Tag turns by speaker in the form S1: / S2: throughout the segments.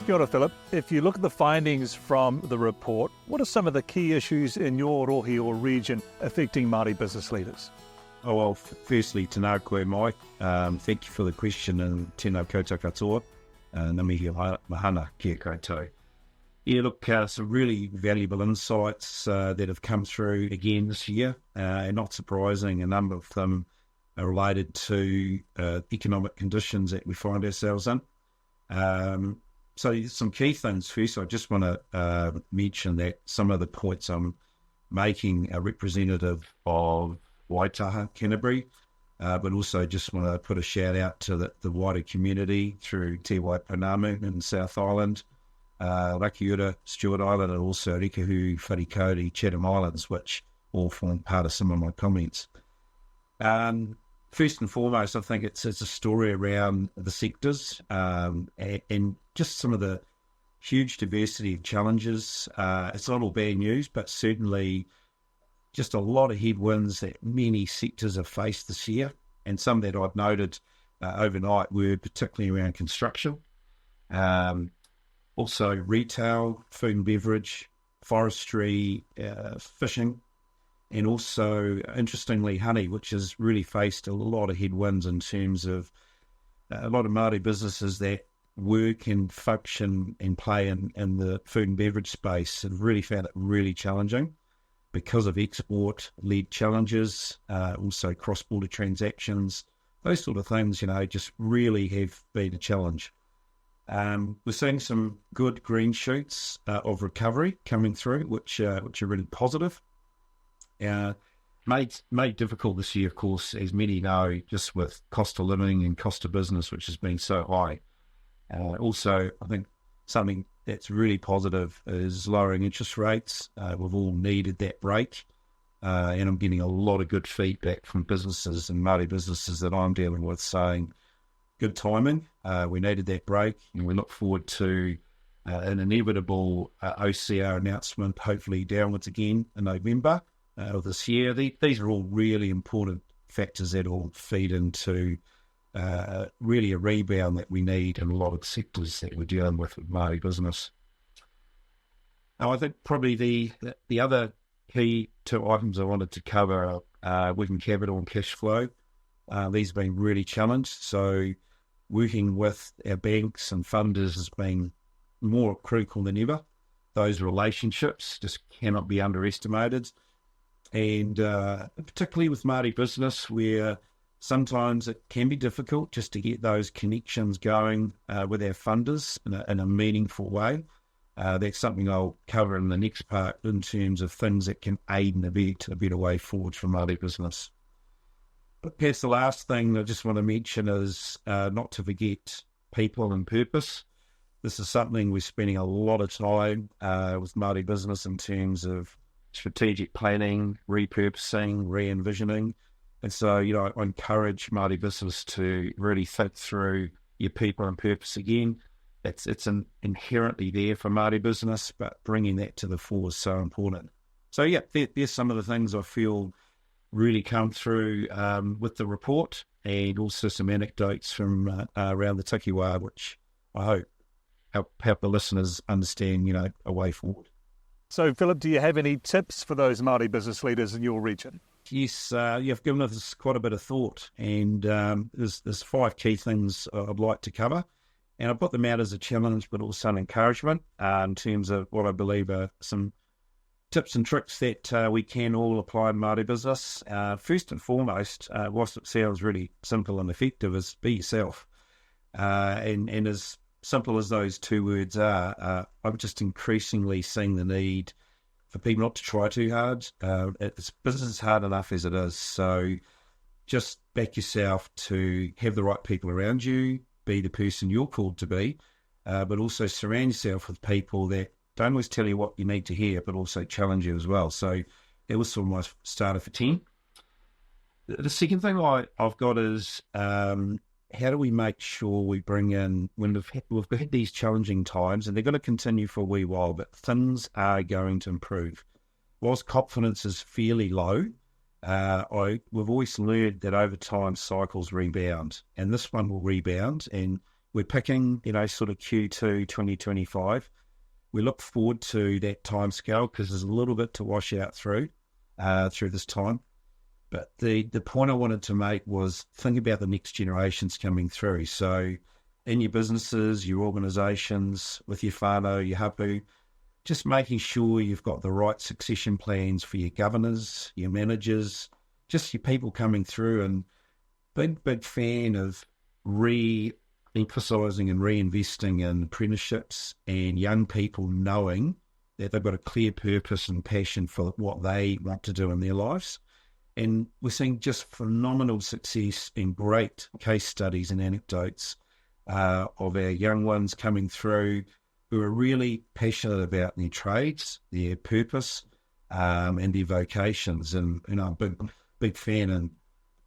S1: Kia ora, Philip. If you look at the findings from the report, what are some of the key issues in your rohi or region affecting Māori business leaders?
S2: Oh, well, firstly, tēnā koe mai. Thank you for the question, and tēnā koutou katoa. Namihi mahana kia koutou. Yeah, look, some really valuable insights that have come through again this year, and not surprising, a number of them are related to economic conditions that we find ourselves in. So some key things. First, I just want to mention that some of the points I'm making are representative of Waitaha, Canterbury, but also just want to put a shout out to the wider community through Te Waipounamu in South Island, Rakiura, Stewart Island, and also Rikahu, Wharikauti, Chatham Islands, which all form part of some of my comments. First and foremost, I think it's a story around the sectors and just some of the huge diversity of challenges. It's not all bad news, but certainly just a lot of headwinds that many sectors have faced this year. And some that I've noted overnight were particularly around construction, also retail, food and beverage, forestry, fishing, and also, interestingly, honey, which has really faced a lot of headwinds in terms of a lot of Māori businesses that work and function and play in the food and beverage space have really found it really challenging because of export-led challenges, also cross-border transactions, those sort of things, just really have been a challenge. We're seeing some good green shoots of recovery coming through, which are really positive. Made difficult this year, of course, as many know, just with cost of living and cost of business, which has been so high. Also, I think something that's really positive is lowering interest rates. We've all needed that break, and I'm getting a lot of good feedback from businesses and Māori businesses that I'm dealing with saying, good timing, we needed that break, and we look forward to an inevitable OCR announcement, hopefully downwards again in November of this year. These are all really important factors that all feed into really a rebound that we need in a lot of sectors that we're dealing with Māori business. Now, I think probably the other key two items I wanted to cover are working capital and cash flow. These have been really challenged, so working with our banks and funders has been more critical than ever. Those relationships just cannot be underestimated. And particularly with Māori business, where sometimes it can be difficult just to get those connections going with our funders in a meaningful way. That's something I'll cover in the next part in terms of things that can aid and abet a better way forward for Māori business. But perhaps the last thing I just want to mention is not to forget people and purpose. This is something we're spending a lot of time with Māori business in terms of strategic planning, repurposing, re-envisioning. And so, I encourage Māori business to really think through your people and purpose again. It's inherently there for Māori business, but bringing that to the fore is so important. So, there's some of the things I feel really come through with the report, and also some anecdotes from around the Tikiwa, which I hope help the listeners understand, a way forward.
S1: So, Philip, do you have any tips for those Māori business leaders in your region?
S2: Yes, you've given us quite a bit of thought, and there's 5 key things I'd like to cover, and I put them out as a challenge, but also an encouragement in terms of what I believe are some tips and tricks that we can all apply in Māori business. First and foremost, whilst it sounds really simple and effective, is be yourself, and as simple as those 2 words are, I'm just increasingly seeing the need for people not to try too hard. It's business hard enough as it is, so just back yourself to have the right people around you, be the person you're called to be, but also surround yourself with people that don't always tell you what you need to hear, but also challenge you as well. So that was sort of my starter for 10. The second thing I've got is how do we make sure we bring in, when we've had these challenging times, and they're going to continue for a wee while, but things are going to improve. Whilst confidence is fairly low, we've always learned that over time cycles rebound, and this one will rebound, and we're picking, sort of Q2 2025. We look forward to that timescale because there's a little bit to wash out through this time. But the point I wanted to make was think about the next generations coming through. So in your businesses, your organisations, with your whānau, your hapu, just making sure you've got the right succession plans for your governors, your managers, just your people coming through. And big fan of re-emphasising and reinvesting in apprenticeships and young people knowing that they've got a clear purpose and passion for what they want to do in their lives. And we're seeing just phenomenal success and great case studies and anecdotes of our young ones coming through who are really passionate about their trades, their purpose, and their vocations. And I'm a big fan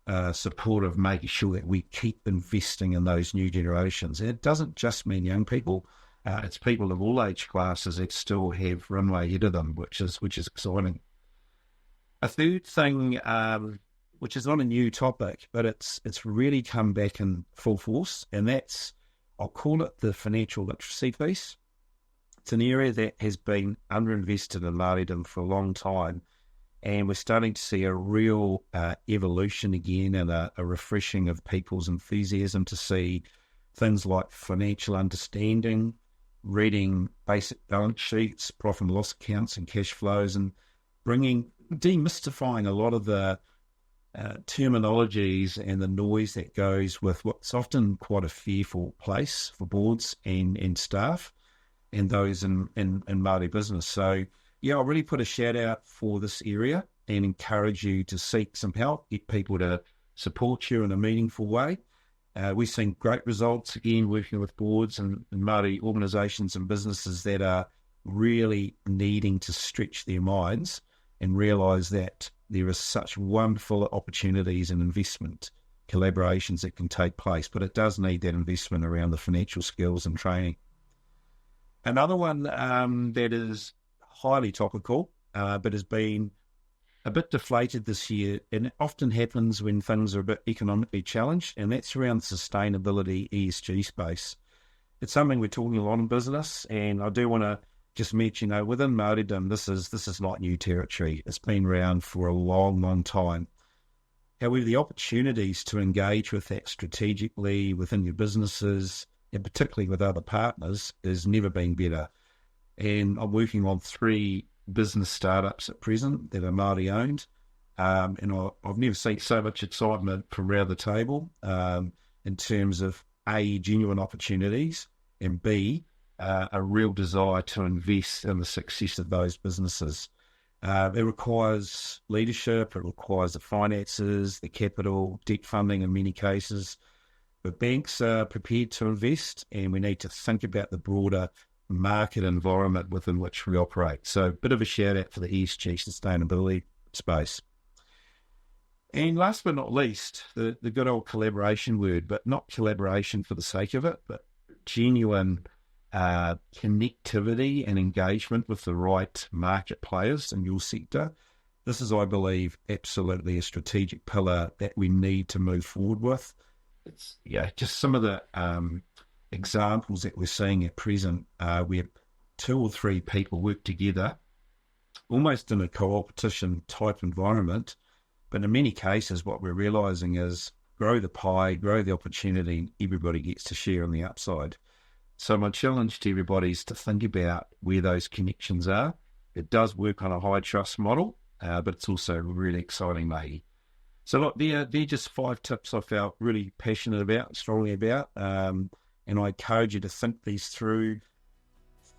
S2: and support of making sure that we keep investing in those new generations. And it doesn't just mean young people. It's people of all age classes that still have runway ahead of them, which is exciting. A third thing, which is not a new topic, but it's really come back in full force, and that's, I'll call it the financial literacy piece. It's an area that has been underinvested in Māoridom for a long time, and we're starting to see a real evolution again and a refreshing of people's enthusiasm to see things like financial understanding, reading basic balance sheets, profit and loss accounts and cash flows, and demystifying a lot of the terminologies and the noise that goes with what's often quite a fearful place for boards and staff and those in Māori business. So, yeah, I'll really put a shout out for this area and encourage you to seek some help, get people to support you in a meaningful way. We've seen great results, again, working with boards and Māori organisations and businesses that are really needing to stretch their minds and realise that there are such wonderful opportunities and investment collaborations that can take place, but it does need that investment around the financial skills and training. Another one that is highly topical, but has been a bit deflated this year, and it often happens when things are a bit economically challenged, and that's around the sustainability ESG space. It's something we're talking a lot in business, and I do want to just mention, within Māoridom, this is not new territory. It's been around for a long, long time. However, the opportunities to engage with that strategically within your businesses, and particularly with other partners, has never been better. And I'm working on 3 business startups at present that are Māori owned, and I've never seen so much excitement from around the table in terms of A, genuine opportunities, and B, a real desire to invest in the success of those businesses. It requires leadership, it requires the finances, the capital, debt funding in many cases. But banks are prepared to invest, and we need to think about the broader market environment within which we operate. So a bit of a shout out for the ESG sustainability space. And last but not least, the good old collaboration word, but not collaboration for the sake of it, but genuine connectivity and engagement with the right market players in your sector. This is, I believe, absolutely a strategic pillar that we need to move forward with. It's just some of the examples that we're seeing at present, where 2 or 3 people work together, almost in a co-opetition type environment. But in many cases, what we're realising is grow the pie, grow the opportunity, and everybody gets to share on the upside. So my challenge to everybody is to think about where those connections are. It does work on a high trust model, but it's also really exciting, maybe. So look, they're just 5 tips I felt really passionate about, strongly about, and I encourage you to think these through.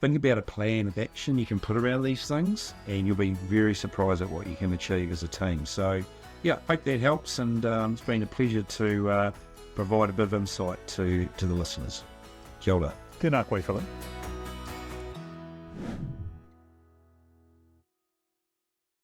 S2: Think about a plan of action you can put around these things, and you'll be very surprised at what you can achieve as a team. So, yeah, hope that helps, and it's been a pleasure to provide a bit of insight to the listeners. Kia ora.
S1: Tēnā koe, Philip.